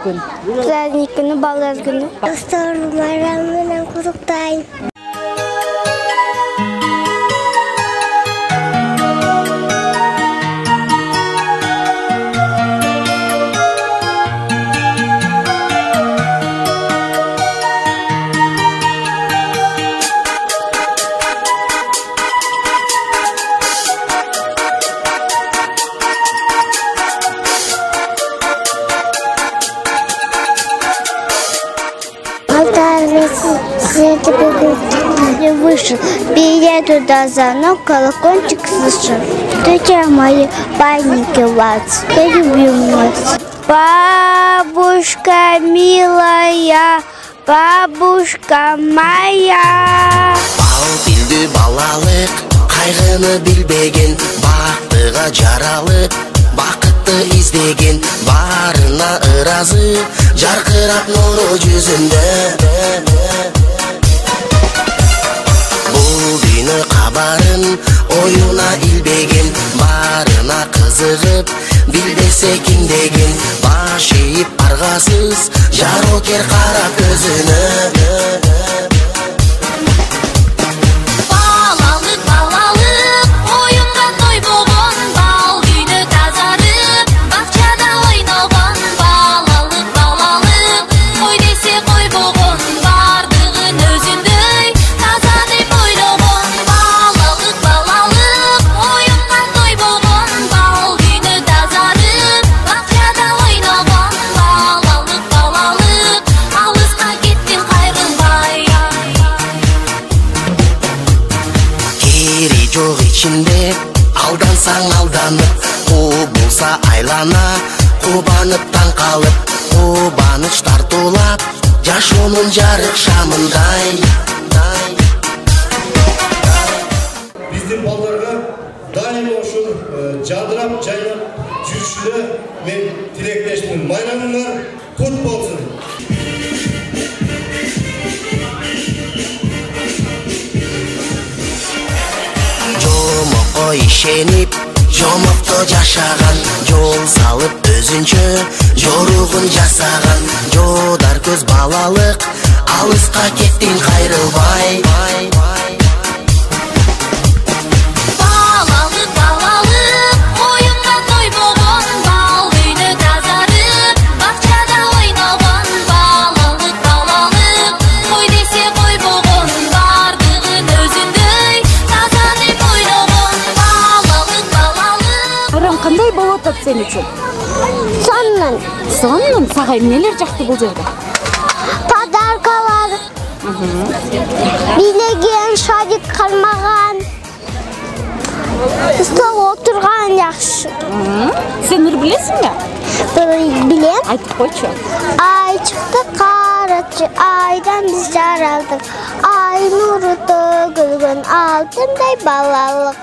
күн? Праздник күні, балдар күні. Достарыммен құттықтаймын. Вышел, приеду до звонок, колокольчик слышал. Друзья мои, паники вас, я люблю вас. Бабушка милая, бабушка моя. Бал билді балалық, қайғыны білбеген, бақтыға жаралы, бақытты іздеген, барына ыразы, жарқырап нұры жүзінде. Бұл күні қабарын ойына илбеген, барына қызығып, білдесе кімдеген, баш иіп арғасыз, жарокер қара көзіні. Жоқ içinde алдансаң алданып, қу болса айлана, қубанып таң қалып, қубаныш тартулап, жаш оның жарық шамындай. Біздің балдарға дайым ошыл жадырап жайнап жүршілі мен тілектешпін. Майрамыңар құт болсын. Жомоққа ишеніп, жомоқта жашаған, жол салып өзінше жоруғын жасаған, жодар көз балалық, алысқа кеттің қайрылбай. Қандай болып отыр сен үшін? Сонның. Сонның? Сағай нелер жақты бұл жерде? Подаркалар. Билеген, шадик қалмаған. Стол отырған жақсы. Сен нұр білесің бе? Білем. Айтып қойшы. Ай шықты қаратшы, айдан біз жаралдық. Ай нұры төгілген алтындай балалық.